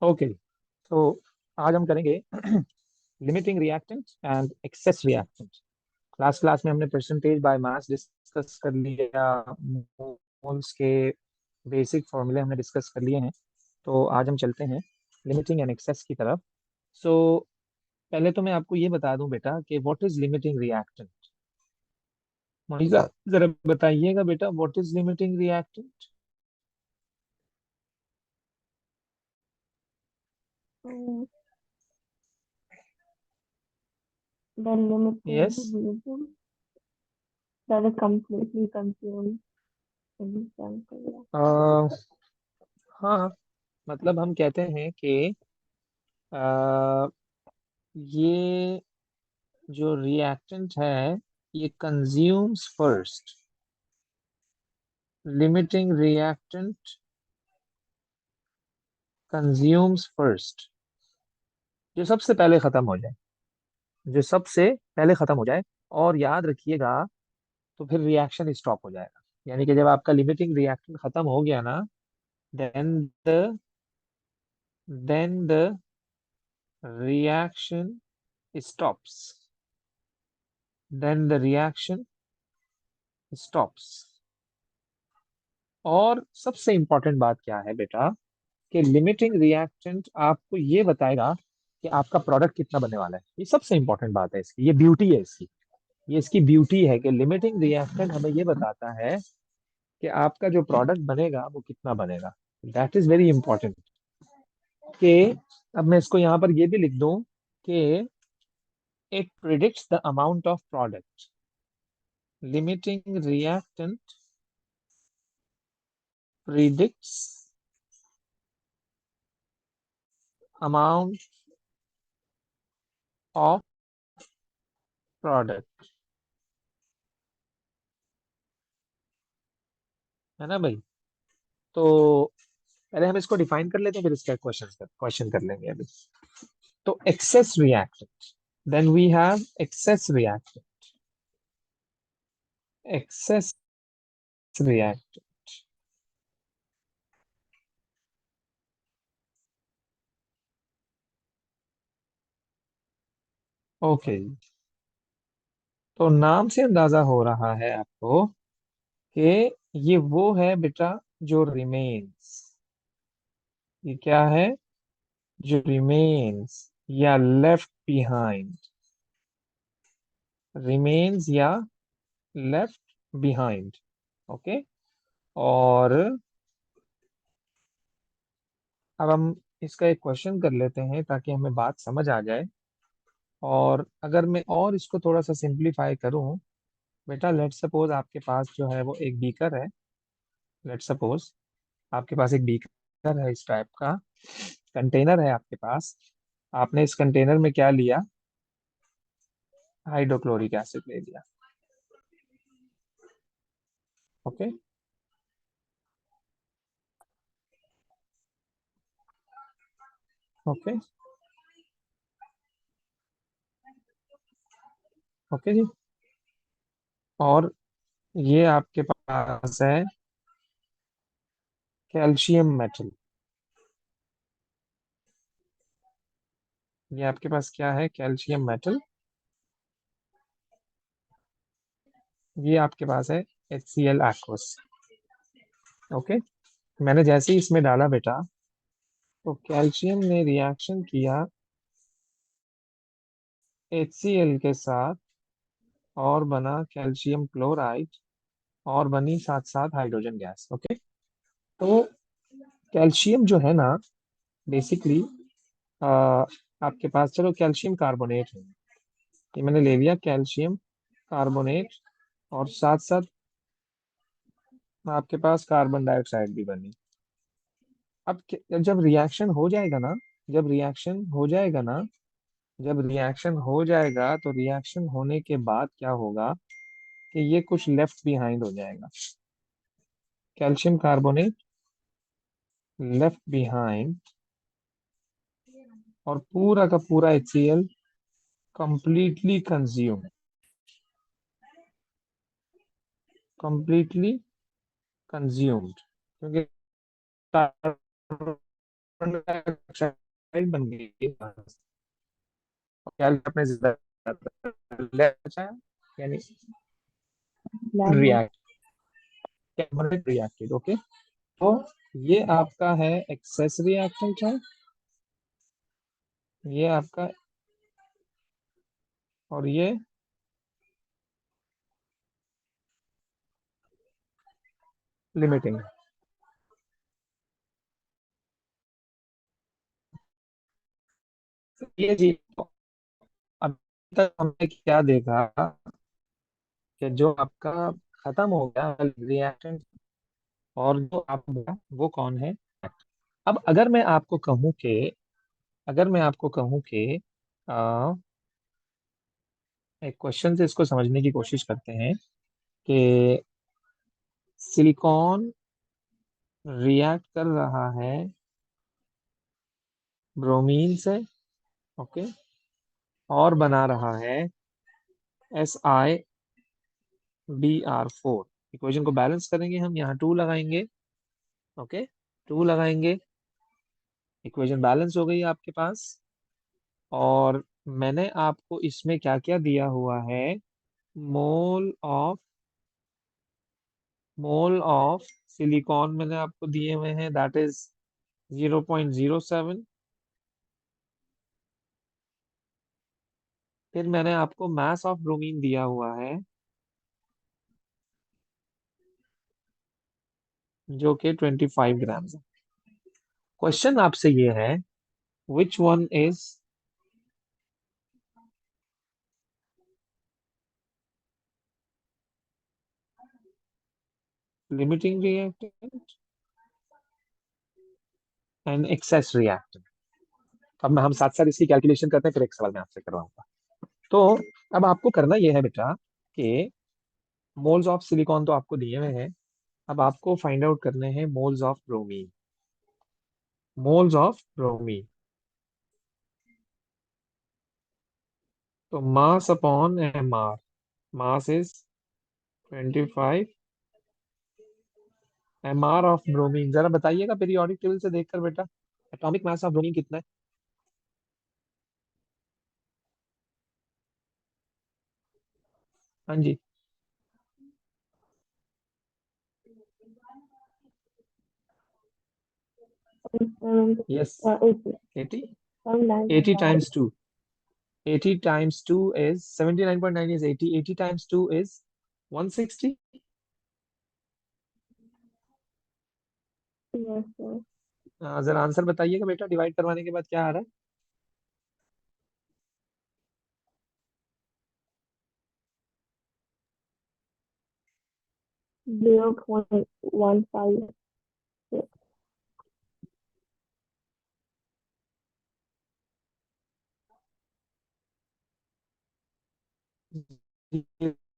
Okay, तो आज हम करेंगे limiting reactant and excess reactant. Last class में हमने परसेंटेज बाय मास डिस्कस कर लिया, मोल्स के बेसिक फॉर्मूले हमने डिस्कस कर लिए हैं। तो आज हम चलते हैं लिमिटिंग एंड एक्सेस की तरफ। सो पहले तो मैं आपको ये बता दूं बेटा कि what is limiting reactant. Monica, जरा बताइएगा बेटा, what is limiting reactant. Mm, the limiting yes. region that is completely consumed in Shankara. हाँ, मतलब हम कहते हैं कि अ, ये जो रिएक्टेंट है ये consumes first. Limiting reactant consumes first, जो सबसे पहले खत्म हो जाए, जो सबसे पहले खत्म हो जाए। और याद रखिएगा, तो फिर रिएक्शन स्टॉप हो जाएगा। यानी कि जब आपका लिमिटिंग रिएक्टेंट खत्म हो गया ना, then the then the reaction stops then the reaction stops. और सबसे इंपॉर्टेंट बात क्या है बेटा, कि लिमिटिंग रिएक्टेंट आपको ये बताएगा कि आपका प्रोडक्ट कितना बनने वाला है। ये सबसे इंपॉर्टेंट बात है इसकी, ये ब्यूटी है इसकी। ये इसकी ब्यूटी है कि लिमिटिंग रिएक्टेंट हमें ये बताता है कि आपका जो प्रोडक्ट बनेगा वो कितना बनेगा। That is very important. कि अब मैं इसको यहाँ पर ये भी लिख दूं कि it predicts the amount of product. Limiting reactant predicts amount of product, है ना भाई। तो पहले हम इसको डिफाइन कर लेते हैं, फिर इसका क्वेश्चन कर लेंगे अभी। तो excess reactant, then we have excess reactant. Excess reactant, okay. तो नाम से अंदाजा हो रहा है आपको कि ये वो है बेटा जो रिमेन्स। ये क्या है? जो रिमेन्स या लेफ्ट बिहाइंड, रिमेन्स या लेफ्ट बिहाइंड। ओके। और अब हम इसका एक क्वेश्चन कर लेते हैं ताकि हमें बात समझ आ जाए। और अगर मैं और इसको थोड़ा सा सिंप्लीफाई करूं, बेटा लेट सपोज आपके पास जो है वो एक बीकर है। लेट सपोज आपके पास एक बीकर है, इस टाइप का कंटेनर है आपके पास। आपने इस कंटेनर में क्या लिया? हाइड्रोक्लोरिक एसिड ले लिया। ओके। ओके। ओके जी। और ये आपके पास है कैल्शियम मेटल। ये आपके पास क्या है? Calcium metal. ये आपके पास है HCl एक्वस। ओके। मैंने जैसे ही इसमें डाला बेटा, तो कैल्शियम ने रिएक्शन किया HCl के साथ, और बना कैल्शियम क्लोराइड, और बनी साथ साथ हाइड्रोजन गैस। ओके। तो कैल्शियम जो है ना, बेसिकली आपके पास, चलो कैल्शियम कार्बोनेट है, ये मैंने ले लिया कैल्शियम कार्बोनेट, और साथ साथ आपके पास कार्बन डाइऑक्साइड भी बनी। अब जब रिएक्शन हो जाएगा ना, जब रिएक्शन हो जाएगा ना जब रिएक्शन हो जाएगा, तो रिएक्शन होने के बाद क्या होगा कि ये कुछ लेफ्ट बिहाइंड हो जाएगा। कैल्शियम कार्बोनेट लेफ्ट बिहाइंड, और पूरा का पूरा HCl completely consume, completely consumed. क्योंकि कार्बन डाइऑक्साइड बन गई। क्या आपने ज्यादा ले अच्छा है? यानी lemon. React, carbonate reacted, okay. तो ये आपका है एक्सेस रिएक्टेंट है, ये आपका, और ये लिमिटिंग। ये जी, अभी तक हमने क्या देखा कि जो आपका खत्म हो गया रिएक्टेंट, और जो आपका वो कौन है। अब अगर मैं आपको कहूं कि, अगर मैं आपको कहूं कि आ, एक क्वेश्चन से इसको समझने की कोशिश करते हैं कि सिलिकॉन रिएक्ट कर रहा है ब्रोमीन से, ओके, और बना रहा है SiBr4। इक्वेशन को बैलेंस करेंगे हम, यहाँ 2 लगाएंगे, ओके, 2 लगाएंगे, इक्वेशन बैलेंस हो गई आपके पास। और मैंने आपको इसमें क्या क्या दिया हुआ है, mole of, mole of silicon मैंने आपको दिए हुए हैं, दैट इज 0.07। फिर मैंने आपको मास ऑफ ब्रोमीन दिया हुआ है, जो कि 25 ग्राम है। क्वेश्चन आपसे ये है, which one is limiting reactant and excess reactant. अब हम साथ साथ इसकी कैलकुलेशन करते हैं, फिर एक सवाल मैं आपसे करवाऊंगा। तो अब आपको करना यह है बेटा कि मोल्स ऑफ सिलिकॉन तो आपको दिए हुए हैं, अब आपको फाइंड आउट करने हैं moles of bromine, moles of bromine. तो mass upon MR, mass is 25, MR of bromine जरा बताइएगा पीरियोडिक टेबल से देखकर बेटा, एटॉमिक मास ऑफ ब्रोमीन कितना है। हाँ जी। Yes. 80. 80, 80 79.9. times 2, 80 times 2 is 79.9 is 80, 80 times 2 is 160। Yes, sir. जरा आंसर बताइएगा बेटा, डिवाइड करवाने के बाद क्या आ रहा 0.156. है?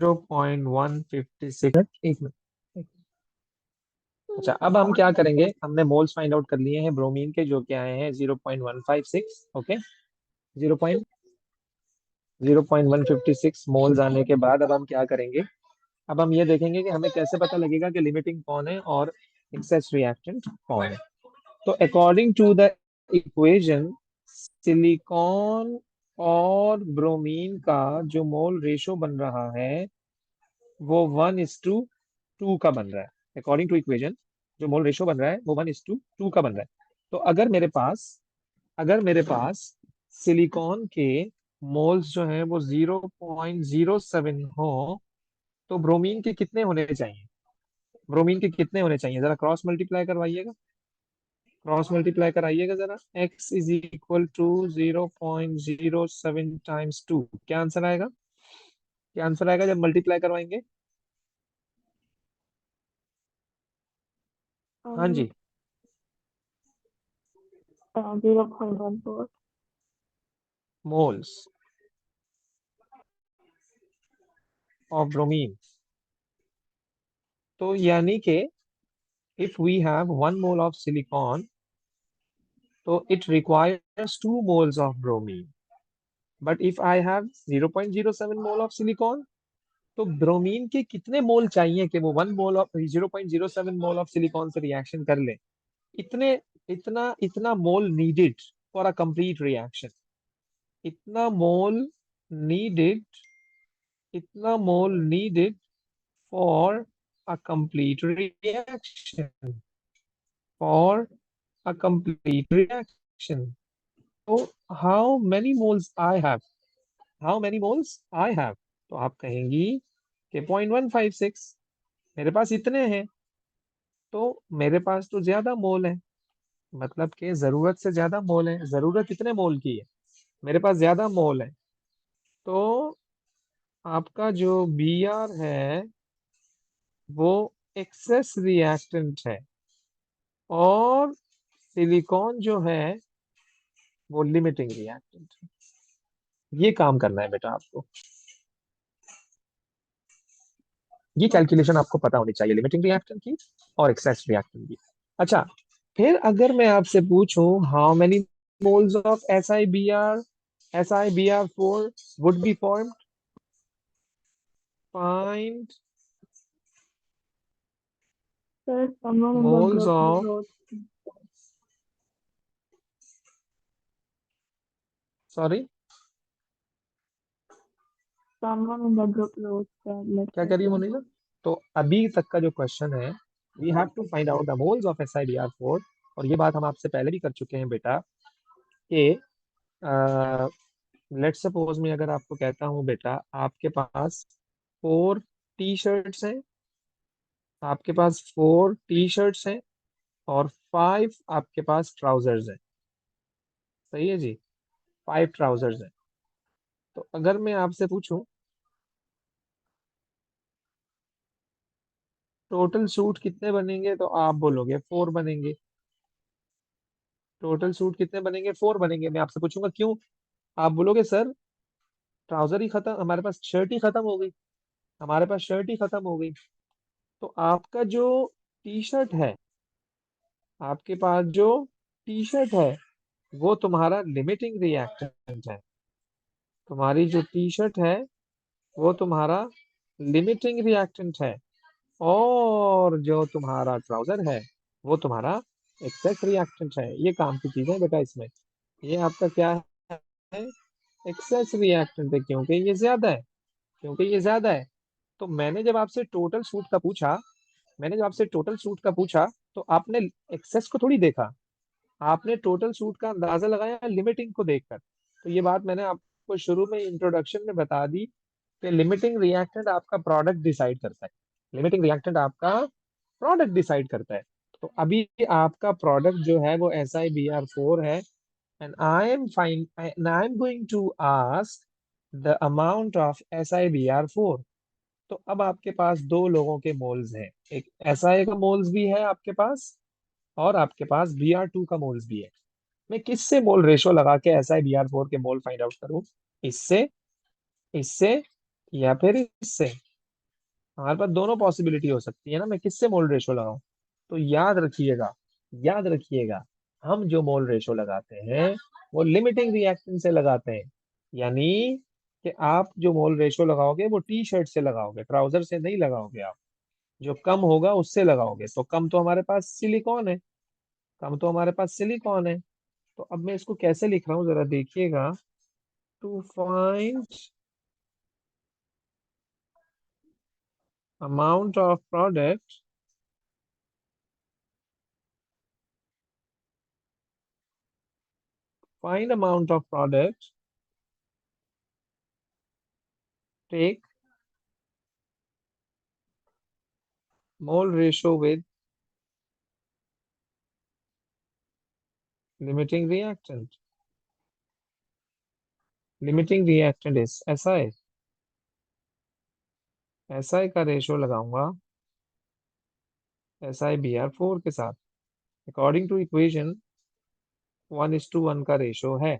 0.156, एक मिनट। अच्छा, अब हम क्या करेंगे, हमने मोल्स फाइंड आउट कर लिए हैं ब्रोमीन के, जो कि आए हैं 0.156, ओके। 0.156 मोल्स आने के बाद अब हम क्या करेंगे, अब हम ये देखेंगे कि हमें कैसे पता लगेगा कि लिमिटिंग कौन है और एक्सेस रिएक्टेंट कौन है। तो according to the equation, silicon और ब्रोमीन का जो मोल रेशो बन रहा है वो 1:2 का बन रहा है। अकॉर्डिंग टू इक्वेशन जो मोल रेशो बन रहा है वो 1:2 का बन रहा है। तो अगर मेरे पास सिलिकॉन के मोल्स जो हैं वो 0.07 हो, तो ब्रोमीन के कितने होने चाहिए, ब्रोमीन के कितने होने चाहिए, जरा क्रॉस मल्टीप्लाई करवाइएगा, क्रॉस मल्टीप्लाई कराइएगा जरा। x is equal to 0.07 times 2, क्या आंसर आएगा, क्या आंसर आएगा जब मल्टीप्लाई करवाएंगे। हाँ Um, जी। 0.14. Moles of bromine. तो यानी कि if we have 1 mole of silicon, तो it requires 2 moles of bromine. But if I have 0.07 mole of silicon, तो ब्रोमीन के कितने मोल चाहिए कि वो 1 mole of 0.07 mole of silicon से रिएक्शन कर ले, इतने इतना इतना mole needed for a complete reaction, इतना मोल नीडेड, इतना mole needed for a complete reaction, for a complete reaction. तो how many moles I have, how many moles I have, तो आप कहेंगी कि 0.156, मेरे पास इतने हैं। तो मेरे पास तो ज्यादा मोल है, मतलब कि जरूरत से ज्यादा मोल है, जरूरत कितने मोल की है, मेरे पास ज्यादा मोल है। तो आपका जो बी आर है वो एक्सेस रिएक्टेंट है, और सिलिकॉन जो है वो लिमिटिंग रिएक्टेंट है। ये काम करना है बेटा आपको, ये ओके कैलकुलेशन आपको पता होनी चाहिए, लिमिटिंग रिएक्टेंट की और एक्सेस रिएक्टेंट की। अच्छा, फिर अगर मैं आपसे पूछूं how many moles of SiBr4 would be formed, find sir, someone in the moles group of, wrote sorry, someone in the group wrote that let's क्या say करिए two. मोनिका। तो अभी तक का जो क्वेश्चन है, we have to find out the moles of SiBr4। और ये बात हम आपसे पहले भी कर चुके हैं बेटा कि लेट सपोज मैं अगर आपको कहता हूँ बेटा आपके पास 4 टी शर्ट्स हैं, आपके पास 4 टी शर्ट्स हैं और 5 आपके पास ट्राउजर्स हैं, सही है जी, 5 ट्राउजर्स हैं। तो अगर मैं आपसे पूछूं टोटल सूट कितने बनेंगे, तो आप बोलोगे 4 बनेंगे। टोटल सूट कितने बनेंगे, 4 बनेंगे। मैं आपसे पूछूंगा क्यों, आप बोलोगे सर ट्राउजर ही खत्म, हमारे पास शर्ट ही खत्म हो गई, हमारे पास शर्ट ही खत्म हो गई। तो आपका जो टी शर्ट है, आपके पास जो टी शर्ट है वो तुम्हारा लिमिटिंग रिएक्टेंट है, तुम्हारी जो टी शर्ट है वो तुम्हारा लिमिटिंग रिएक्टेंट है। और जो तुम्हारा ट्राउजर है वो तुम्हारा एक्सेस रिएक्टेंट है। ये काम की चीजें बेटा इसमें, ये आपका क्या है, एक्सेस रिएक्टेंट है, क्योंकि ये ज्यादा है, क्योंकि ये ज्यादा है। तो मैंने जब आपसे टोटल सूट का पूछा, मैंने जब आपसे टोटल सूट का पूछा, तो आपने एक्सेस को थोड़ी देखा, आपने टोटल सूट का अंदाजा लगाया लिमिटिंग को देखकर। तो ये बात मैंने आपको शुरू में इंट्रोडक्शन में बता दी कि लिमिटिंग रिएक्टेंट आपका प्रोडक्ट डिसाइड करता है, लिमिटिंग रिएक्टेंट आपका प्रोडक्ट डिसाइड करता है। तो अभी आपका प्रोडक्ट जो है वो SiBr4 है, and I am going to ask the amount of SiBr4। तो अब आपके पास दो लोगों के मोल्स हैं, एक SI का मोल्स भी है आपके पास, और आपके पास Br2 का मोल्स भी है। मैं किससे मोल रेशो लगा के SiBr4 के मोल फाइंड आउट करूं, इससे, इससे, या फिर इससे। हमारे पास दोनों पॉसिबिलिटी हो सकती है ना, मैं किससे मोल रेशो लगाऊं। तो याद रखिएगा, याद रखिएगा, हम जो मोल रेशो लगाते हैं वो लिमिटिंग रिएक्शन से लगाते हैं। यानी कि आप जो मोल रेशो लगाओगे वो टी शर्ट से लगाओगे, ट्राउजर से नहीं लगाओगे आप। जो कम होगा उससे लगाओगे। तो कम तो हमारे पास सिलिकॉन है, कम तो हमारे पास सिलिकॉन है। तो अब मैं इसको कैसे लिख रहा हूँ जरा देखिएगा, to find amount of product, find amount of product, take mole ratio with limiting reactant, limiting reactant is SI, SI का रेशो लगाऊंगा SiBr4 के साथ, अकॉर्डिंग टू इक्वेशन 1:1 का रेशो है,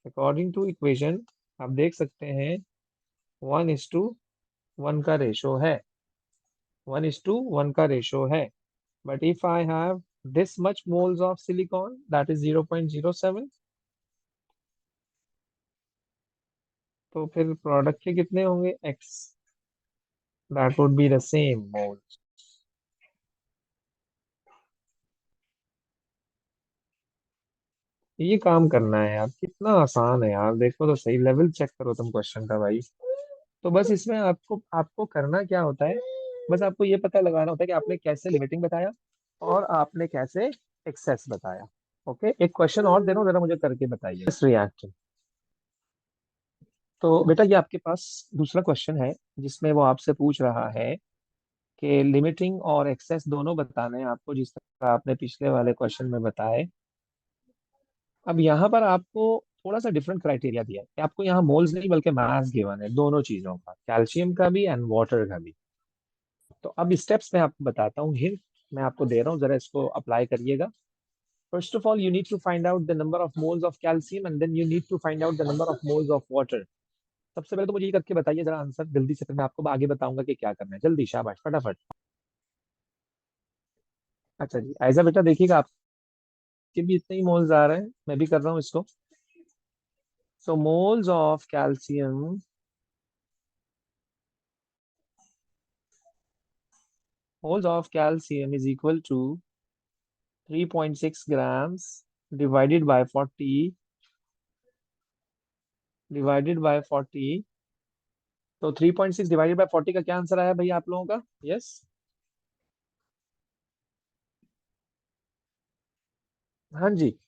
अकॉर्डिंग टू इक्वेशन आप देख सकते हैं 1:1 का रेशो है, 1:1 का रेशो है। But if I have this much moles of silicon, that is 0.07, तो फिर प्रोडक्ट के कितने होंगे x, that would be the same moles। ये काम करना है यार, कितना आसान है यार, देखो तो सही, लेवल चेक करो तुम क्वेश्चन का भाई। तो बस इसमें आपको आपको करना क्या होता है, बस आपको ये पता लगाना होता है कि आपने कैसे लिमिटिंग बताया और आपने कैसे एक्सेस बताया। ओके, एक क्वेश्चन और दे रहा हूँ, जरा मुझे करके बताइए इस रिएक्शन। तो बेटा ये आपके पास दूसरा क्वेश्चन है, जिसमें वो आपसे पूछ रहा है कि लिमिटिंग और एक्सेस दोनों बताने हैं आपको, जिस तरह आपने पिछले वाले क्वेश्चन में बताए। अब यहाँ पर आपको थोड़ा सा डिफरेंट क्राइटेरिया दिया है कि आपको यहाँ मोल्स नहीं बल्कि मास गिवन है, दोनों चीजों का, कैल्शियम का भी एंड वाटर का भी। तो अब स्टेप्स मैं आपको बताता हूँ, हिंट मैं आपको दे रहा हूँ, जरा इसको अप्लाई करिएगा। First of all you need to find out the number of moles of calcium and then you need to find out the number of moles of water. सबसे पहले तो मुझे ये करके बताइए जरा आंसर जल्दी से, फिर मैं आपको आगे बताऊंगा कि क्या करना है, जल्दी शाबाश फटाफट। अच्छा जी, ऐसा बेटा देखिएगा, आपके भी इतने ही मोल्स आ रहे हैं, मैं भी कर रहा हूँ इसको। So moles of calcium, moles of calcium is equal to 3.6 grams divided by 40 divided by 40। तो 3.6 डिवाइडेड बाय 40 का क्या आंसर आया भैया आप लोगों का? यस, हाँ जी,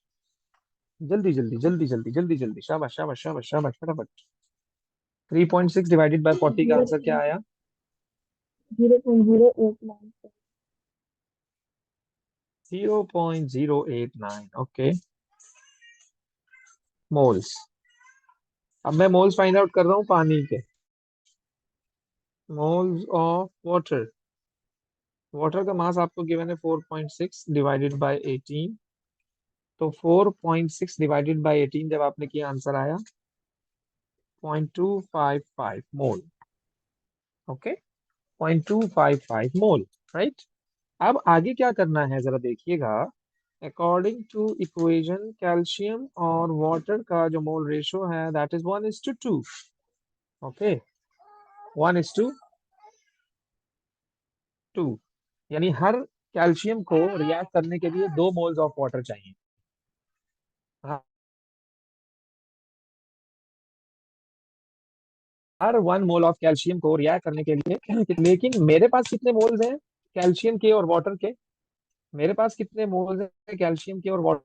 जल्दी जल्दी जल्दी जल्दी जल्दी जल्दी, शाबाश शाबाश शाबाश शाबाश फटाफट। 3.6 डिवाइडेड बाय 40 का जीरो आंसर क्या आया? 0.089। 0.089। Okay, moles. अब मैं मोल्स फाइंड आउट कर रहा हूँ पानी के। मोल्स ऑफ वाटर, वाटर का मास आपको गिवन है 4.6 डिवाइडेड बाय 18। तो 4.6 डिवाइडेड बाय 18 जब आपने किया, आंसर आया 0.255 मोल। ओके, 0.255 मोल, राइट। अब आगे क्या करना है जरा देखिएगा। अकॉर्डिंग टू इक्वेशन, कैल्शियम और वाटर का जो मोल रेशो है दैट इज 1:2। ओके, 1:2, यानी हर कैल्शियम को रिएक्ट करने के लिए 2 मोल्स ऑफ वाटर चाहिए। हर 1 मोल ऑफ कैल्शियम को रिएक्ट करने के लिए लेकिन मेरे पास कितने मोल्स हैं कैल्शियम के और वाटर के? मेरे पास कितने मोल्स हैं कैल्शियम के और वाटर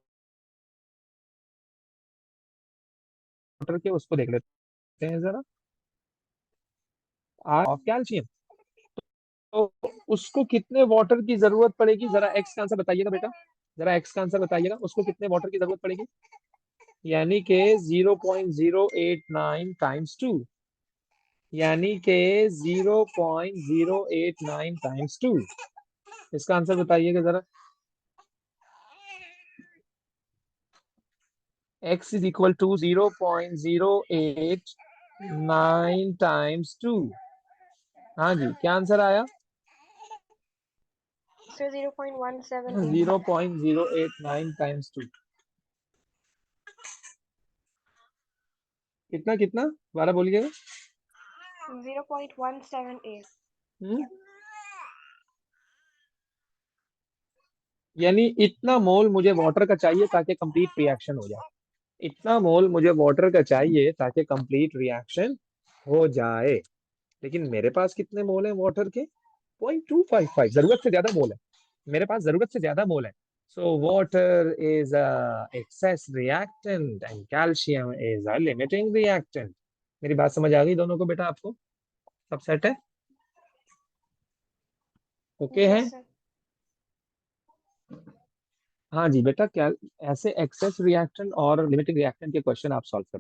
के, उसको देख लेते हैं जरा। ऑफ कैल्शियम, तो उसको कितने वाटर की जरूरत पड़ेगी, जरा एक्स का आंसर बताइएगा बेटा, जरा एक्स का आंसर बताइएगा, उसको कितने वाटर की जरूरत पड़ेगी? यानी कि 0.089 टाइम्स 2, यानी कि 0.089 टाइम्स 2। इसका आंसर बताइएगा जरा। x is equal to 0.089 times 2। हाँ जी, क्या आंसर आया? सर 0.178। 0.089 टाइम्स 2, कितना कितना, दोबारा बोलिएगा। 0.178। हम्म, यानी इतना मोल मुझे वाटर का चाहिए ताकि कंप्लीट रिएक्शन हो जाए। इतना मोल मुझे वाटर का चाहिए ताकि कंप्लीट रिएक्शन हो जाए। लेकिन मेरे पास कितने मोल हैं वाटर के? 0.255, जरूरत से ज्यादा मोल है मेरे पास, जरूरत से ज्यादा मोल है। So water is a excess reactant and calcium is a limiting reactant. मेरी बात समझ आ गई दोनों को बेटा आपको? सब सेट है? ओके है? Yes sir. हाँ जी बेटा, क्या ऐसे एक्सेस रिएक्टेंट और लिमिटिंग रिएक्टेंट के क्वेश्चन आप सॉल्व करोगे।